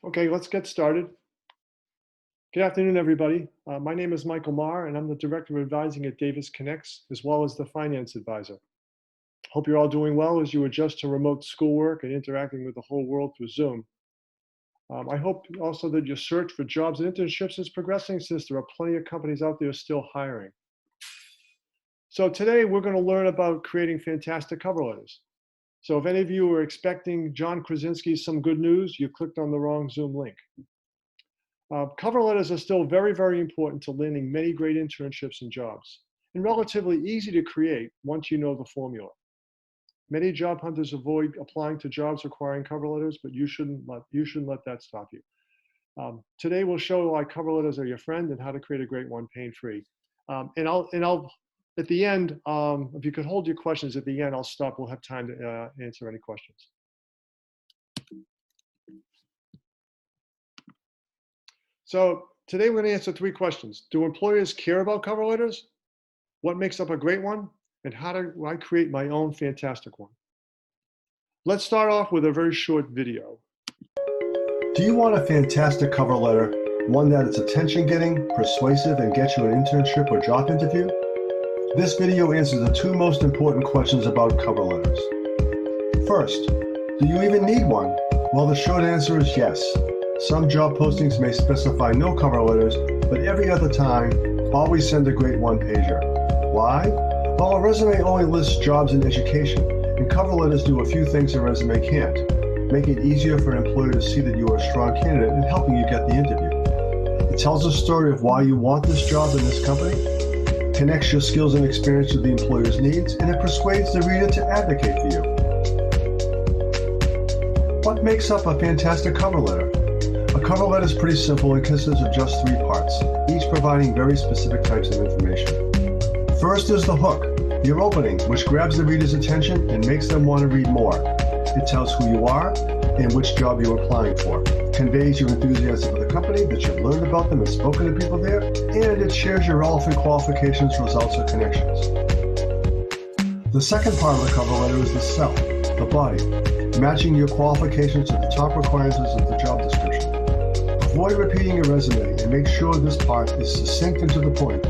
Okay, let's get started. Good afternoon, everybody. My name is Michael Marr, and I'm the Director of Advising at Davis Connects, as well as the Finance Advisor. Hope you're all doing well as you adjust to remote schoolwork and interacting with the whole world through Zoom. I hope also that your search for jobs and internships is progressing since there are plenty of companies out there still hiring. So today we're going to learn about creating fantastic cover letters. So if any of you were expecting John Krasinski's Some Good News, you clicked on the wrong Zoom link. Cover letters are still very, very important to landing many great internships and jobs, and relatively easy to create once you know the formula. Many job hunters avoid applying to jobs requiring cover letters, but you shouldn't let that stop you. Today we'll show why cover letters are your friend and how to create a great one pain-free. And I'll at the end, if you could hold your questions at the end, I'll stop. We'll have time to answer any questions. So today we're going to answer three questions. Do employers care about cover letters? What makes up a great one? And how do I create my own fantastic one? Let's start off with a very short video. Do you want a fantastic cover letter, one that is attention-getting, persuasive, and gets you an internship or job interview? This video answers the two most important questions about cover letters. First, do you even need one? Well, the short answer is yes. Some job postings may specify no cover letters, but every other time, always send a great one-pager. Why? Well, a resume only lists jobs and education, and cover letters do a few things a resume can't. Make it easier for an employer to see that you are a strong candidate in helping you get the interview. It tells a story of why you want this job in this company, connects your skills and experience with the employer's needs, and it persuades the reader to advocate for you. What makes up a fantastic cover letter? A cover letter is pretty simple and consists of just three parts, each providing very specific types of information. First is the hook, your opening, which grabs the reader's attention and makes them want to read more. It tells who you are and which job you're applying for, conveys your enthusiasm for the company, that you've learned about them and spoken to people there, and it shares your relevant qualifications, results, or connections. The second part of the cover letter is the sell, the body, matching your qualifications to the top requirements of the job description. Avoid repeating your resume and make sure this part is succinct and to the point.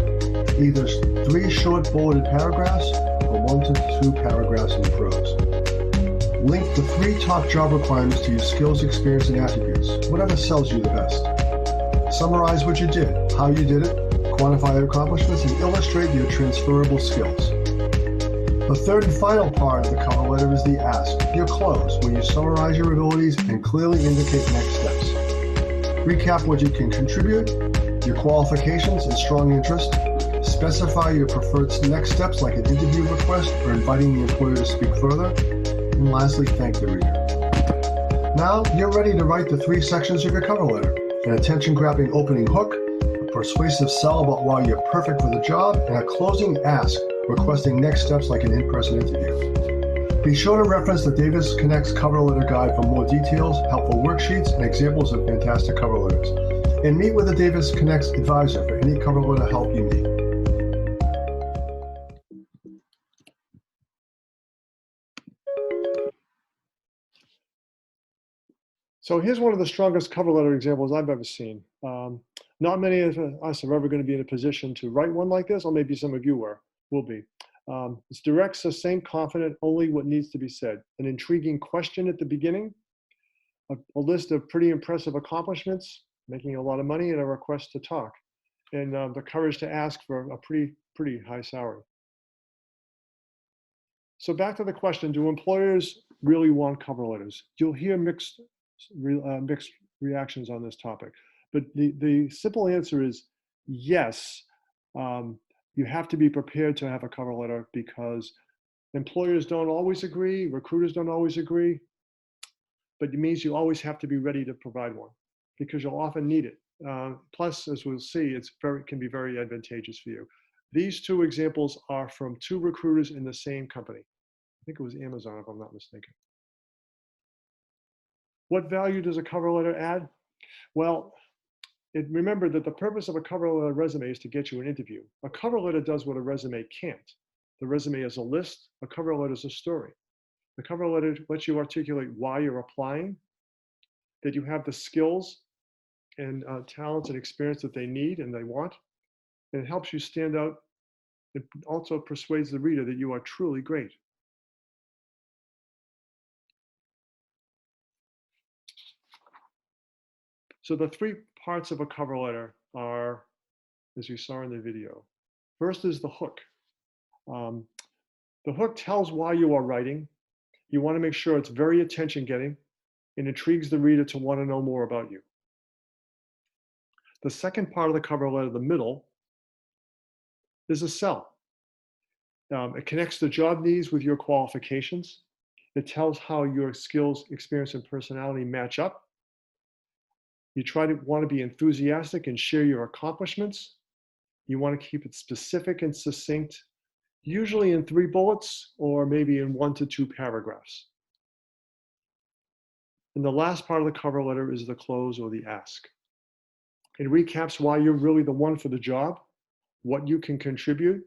Either 3 short bulleted paragraphs or 1 to 2 paragraphs in prose. Link the 3 top job requirements to your skills, experience, and attributes, whatever sells you the best. Summarize what you did, how you did it, quantify your accomplishments, and illustrate your transferable skills. The third and final part of the cover letter is the ask, your close, where you summarize your abilities and clearly indicate next steps. Recap what you can contribute, your qualifications and strong interest. Specify your preferred next steps like an interview request or inviting the employer to speak further. And lastly, thank the reader. Now you're ready to write the 3 sections of your cover letter: an attention-grabbing opening hook, a persuasive sell about why you're perfect for the job, and a closing ask requesting next steps like an in-person interview. Be sure to reference the Davis Connects cover letter guide for more details, helpful worksheets, and examples of fantastic cover letters. And meet with the Davis Connects advisor for any cover letter help you need. So here's one of the strongest cover letter examples I've ever seen. Not many of us are ever going to be in a position to write one like this, or maybe some of you will be. It's direct, succinct, confident, only what needs to be said. An intriguing question at the beginning, a list of pretty impressive accomplishments, making a lot of money, and a request to talk, and the courage to ask for a pretty high salary. So back to the question, do employers really want cover letters? You'll hear mixed reactions on this topic, but the simple answer is yes. You have to be prepared to have a cover letter because employers don't always agree, recruiters don't always agree, but it means you always have to be ready to provide one because you'll often need it. Plus, as we'll see, can be very advantageous for you. These 2 examples are from 2 recruiters in the same company. I think it was Amazon, if I'm not mistaken. What value does a cover letter add? Well, remember that the purpose of a cover letter resume is to get you an interview. A cover letter does what a resume can't. The resume is a list, a cover letter is a story. The cover letter lets you articulate why you're applying, that you have the skills and talents and experience that they need and they want. And it helps you stand out. It also persuades the reader that you are truly great. So the three parts of a cover letter are, as you saw in the video. First is the hook. The hook tells why you are writing. You want to make sure it's very attention-getting and intrigues the reader to want to know more about you. The second part of the cover letter, the middle, is a sell. It connects the job needs with your qualifications. It tells how your skills, experience, and personality match up. You want to be enthusiastic and share your accomplishments. You want to keep it specific and succinct, usually in 3 bullets or maybe in 1 to 2 paragraphs. And the last part of the cover letter is the close or the ask. It recaps why you're really the one for the job, what you can contribute.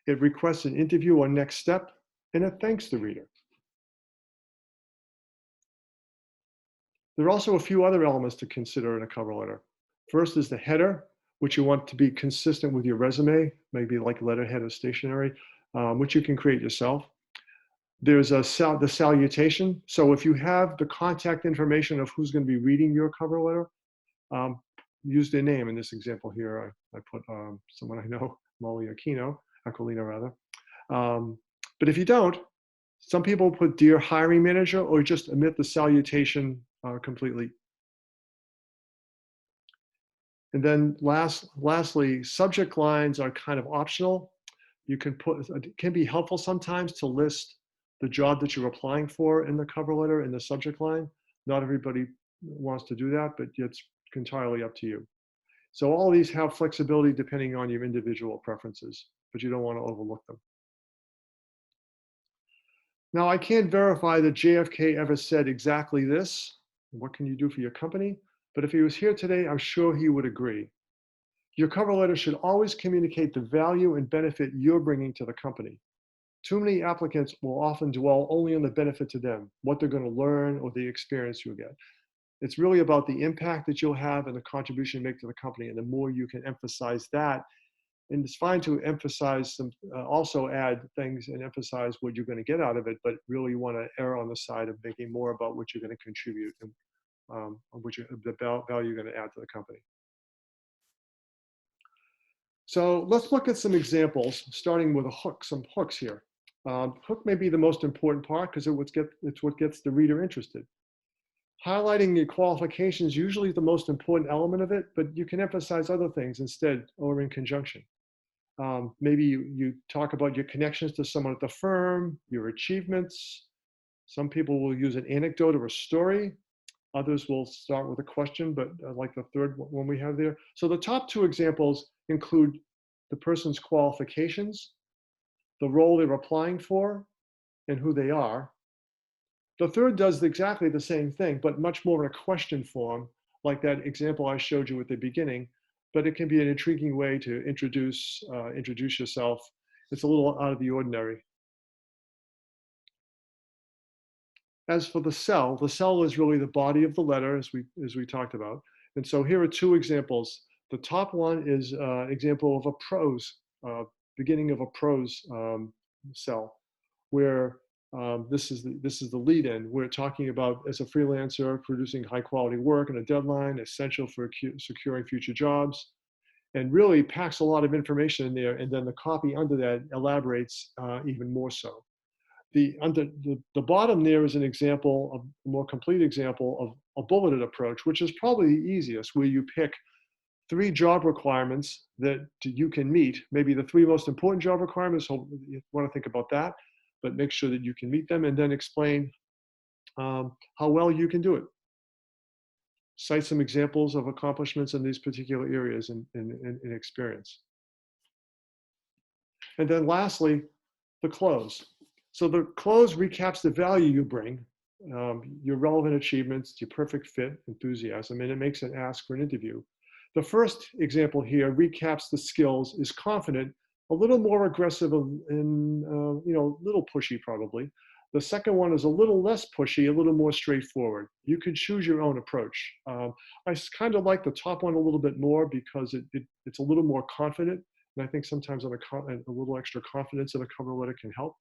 It requests an interview or next step, and it thanks the reader. There are also a few other elements to consider in a cover letter. First is the header, which you want to be consistent with your resume, maybe like letterhead or stationery, which you can create yourself. There's the salutation. So if you have the contact information of who's going to be reading your cover letter, use their name. In this example here, I put someone I know, Molly Aquilino rather. But if you don't, some people put Dear Hiring Manager or just omit the salutation completely. And then lastly, subject lines are kind of optional. You can it can be helpful sometimes to list the job that you're applying for in the cover letter in the subject line. Not everybody wants to do that, but it's entirely up to you. So all these have flexibility depending on your individual preferences, but you don't want to overlook them. Now, I can't verify that JFK ever said exactly this. What can you do for your company? But if he was here today, I'm sure he would agree. Your cover letter should always communicate the value and benefit you're bringing to the company. Too many applicants will often dwell only on the benefit to them, what they're going to learn or the experience you'll get. It's really about the impact that you'll have and the contribution you make to the company. And the more you can emphasize that, and it's fine to emphasize some, also add things and emphasize what you're going to get out of it, but really you want to err on the side of making more about what you're going to contribute and the value you're going to add to the company. So let's look at some examples, starting with a hook, some hooks here. Hook may be the most important part because it's what gets the reader interested. Highlighting your qualifications usually is the most important element of it, but you can emphasize other things instead or in conjunction. Maybe you talk about your connections to someone at the firm, your achievements. Some people will use an anecdote or a story. Others will start with a question, but like the third one we have there. So the top 2 examples include the person's qualifications, the role they're applying for, and who they are. The third does exactly the same thing, but much more in a question form, like that example I showed you at the beginning, but it can be an intriguing way to introduce yourself. It's a little out of the ordinary. As for the sell is really the body of the letter, as we talked about. And so here are 2 examples. The top one is an example of a prose, beginning of a prose sell, where this is the lead-in. We're talking about, as a freelancer, producing high-quality work and a deadline, essential for securing future jobs, and really packs a lot of information in there. And then the copy under that elaborates even more so. The bottom there is an example, a more complete example of a bulleted approach, which is probably the easiest, where you pick 3 job requirements that you can meet, maybe the 3 most important job requirements, so you want to think about that, but make sure that you can meet them and then explain how well you can do it. Cite some examples of accomplishments in these particular areas in experience. And then lastly, the close. So the close recaps the value you bring, your relevant achievements, your perfect fit, enthusiasm, and it makes an ask for an interview. The first example here recaps the skills, is confident, a little more aggressive and a little pushy probably. The second one is a little less pushy, a little more straightforward. You can choose your own approach. I kind of like the top one a little bit more because it's a little more confident. And I think sometimes a little extra confidence in a cover letter can help.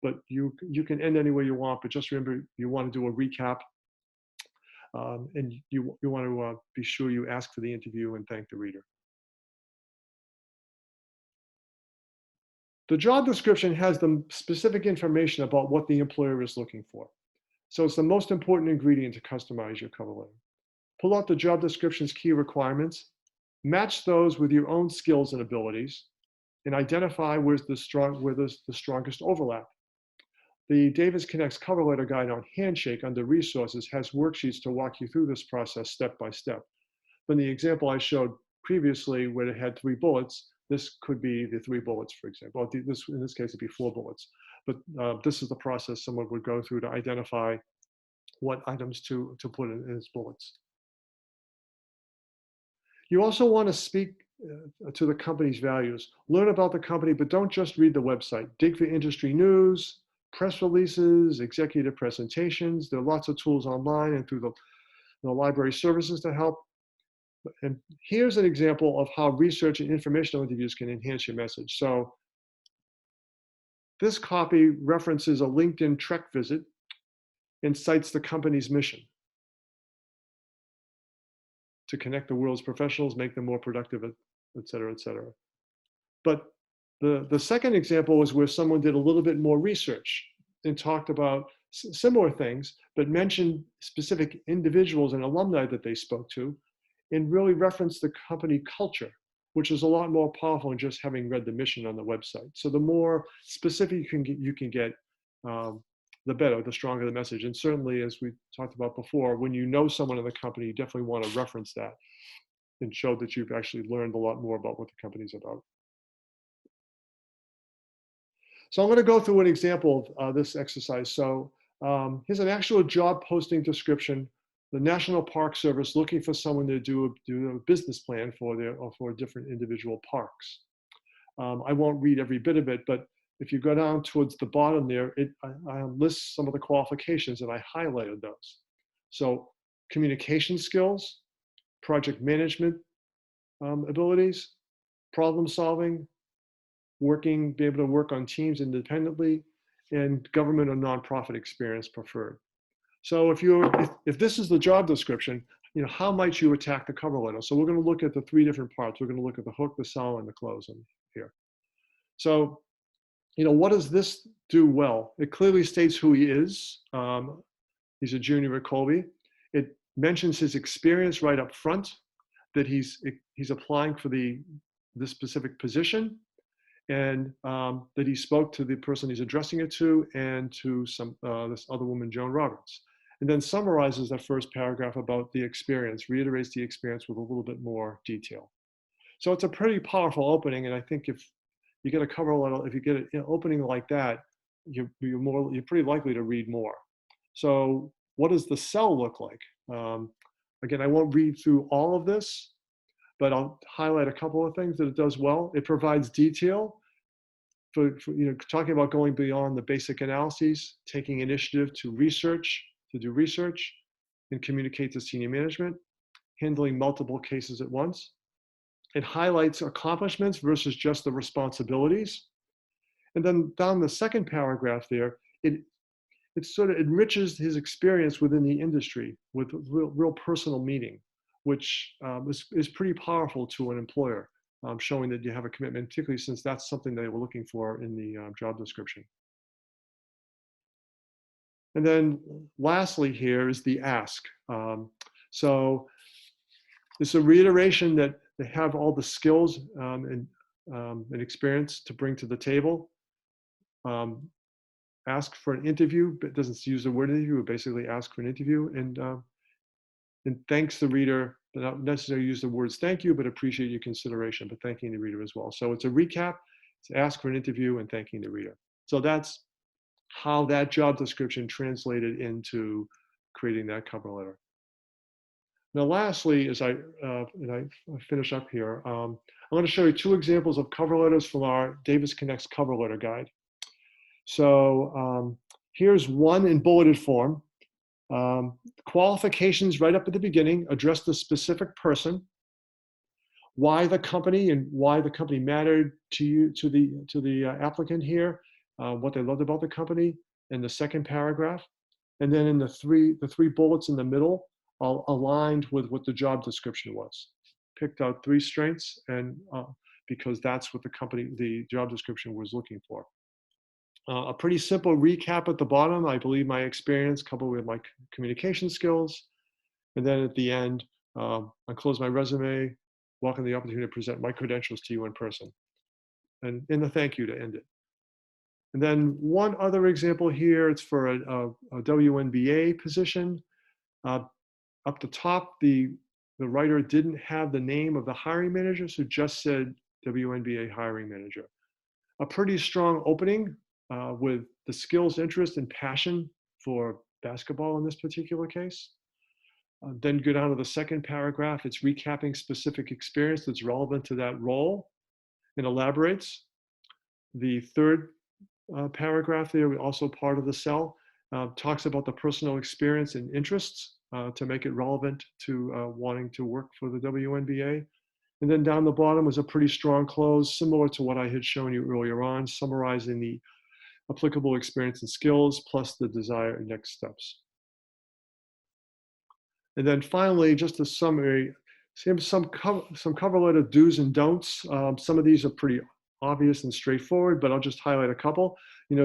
But you can end any way you want, but just remember you want to do a recap. And you want to be sure you ask for the interview and thank the reader. The job description has the specific information about what the employer is looking for. So it's the most important ingredient to customize your cover letter. Pull out the job description's key requirements, match those with your own skills and abilities, and identify where there's the strongest overlap. The Davis Connects cover letter guide on Handshake under resources has worksheets to walk you through this process step by step. But the example I showed previously where it had 3 bullets, this could be the 3 bullets, for example. In this case, it'd be 4 bullets. But this is the process someone would go through to identify what items to put in as bullets. You also want to speak to the company's values. Learn about the company, but don't just read the website. Dig for industry news, press releases, executive presentations. There are lots of tools online and through the library services to help. And here's an example of how research and informational interviews can enhance your message. So this copy references a LinkedIn Trek visit and cites the company's mission to connect the world's professionals, make them more productive, et cetera, et cetera. But the second example is where someone did a little bit more research and talked about similar things, but mentioned specific individuals and alumni that they spoke to, and really reference the company culture, which is a lot more powerful than just having read the mission on the website. So the more specific you can get, the better, the stronger the message. And certainly, as we talked about before, when you know someone in the company, you definitely want to reference that and show that you've actually learned a lot more about what the company's about. So I'm going to go through an example of this exercise. So here's an actual job posting description. The National Park Service looking for someone to do a business plan for different individual parks. I won't read every bit of it, but if you go down towards the bottom there, I lists some of the qualifications and I highlighted those. So communication skills, project management abilities, problem solving, be able to work on teams independently, and government or nonprofit experience preferred. So if this is the job description, how might you attack the cover letter? So we're going to look at the 3 different parts. We're going to look at the hook, the sell, and the close in here. So, what does this do well? It clearly states who he is. He's a junior at Colby. It mentions his experience right up front, that he's applying for this specific position, and that he spoke to the person he's addressing it to and to this other woman, Joan Roberts. And then summarizes that first paragraph about the experience, reiterates the experience with a little bit more detail. So it's a pretty powerful opening, and I think if you get a cover letter, if you get an opening like that, you're pretty likely to read more. So what does the sell look like? Again, I won't read through all of this, but I'll highlight a couple of things that it does well. It provides detail for talking about going beyond the basic analyses, taking initiative to do research, and communicate to senior management, handling multiple cases at once. It highlights accomplishments versus just the responsibilities. And then down the second paragraph there, it sort of enriches his experience within the industry with real personal meaning, which is pretty powerful to an employer, showing that you have a commitment, particularly since that's something they were looking for in the job description. And then lastly here is the ask. So it's a reiteration that they have all the skills and experience to bring to the table. Ask for an interview, but doesn't use the word interview, but basically ask for an interview, and thanks the reader, but not necessarily use the words thank you, but appreciate your consideration, but thanking the reader as well. So it's a recap, it's ask for an interview and thanking the reader. So that's how that job description translated into creating that cover letter. Now, lastly, as I finish up here, I'm going to show you 2 examples of cover letters from our Davis Connects cover letter guide. So Here's one in bulleted form. Qualifications right up at the beginning address the specific person, why the company and why the company mattered to you, to the applicant here, what they loved about the company in the second paragraph. And then in the three bullets in the middle, aligned with what the job description was. Picked out 3 strengths, and because that's what the job description was looking for. A pretty simple recap at the bottom. I believe my experience coupled with my communication skills. And then at the end, I close my resume, welcome the opportunity to present my credentials to you in person. And in the thank you to end it. And then one other example here, it's for a WNBA position. Up the top, the writer didn't have the name of the hiring manager, so just said WNBA hiring manager. A pretty strong opening with the skills, interest, and passion for basketball in this particular case. Then go down to the second paragraph. It's recapping specific experience that's relevant to that role and elaborates. The third paragraph there, also part of the cell, talks about the personal experience and interests to make it relevant to wanting to work for the WNBA. And then down the bottom was a pretty strong close, similar to what I had shown you earlier on, summarizing the applicable experience and skills plus the desired next steps. And then finally, just a summary, some cover letter do's and don'ts. Some of these are pretty obvious and straightforward, but I'll just highlight a couple.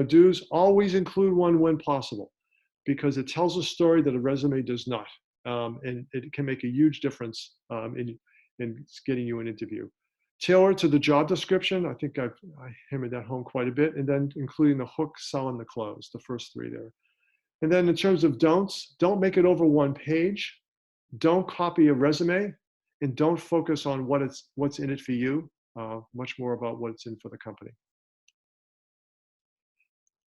Do's, always include one when possible, because it tells a story that a resume does not. And it can make a huge difference in getting you an interview. Tailor to the job description. I think I hammered that home quite a bit. And then including the hook, sell, and the close, the first 3 there. And then in terms of don'ts, don't make it over 1 page. Don't copy a resume, and don't focus on what's in it for you, much more about what's in for the company.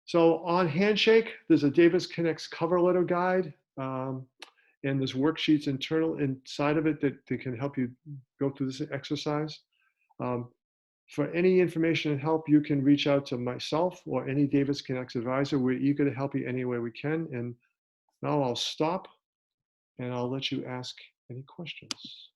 So on Handshake, there's a Davis Connects cover letter guide, and there's worksheets inside of it that can help you go through this exercise. For any information and help, you can reach out to myself or any Davis Connects advisor. We're eager to help you any way we can. And now I'll stop and I'll let you ask any questions.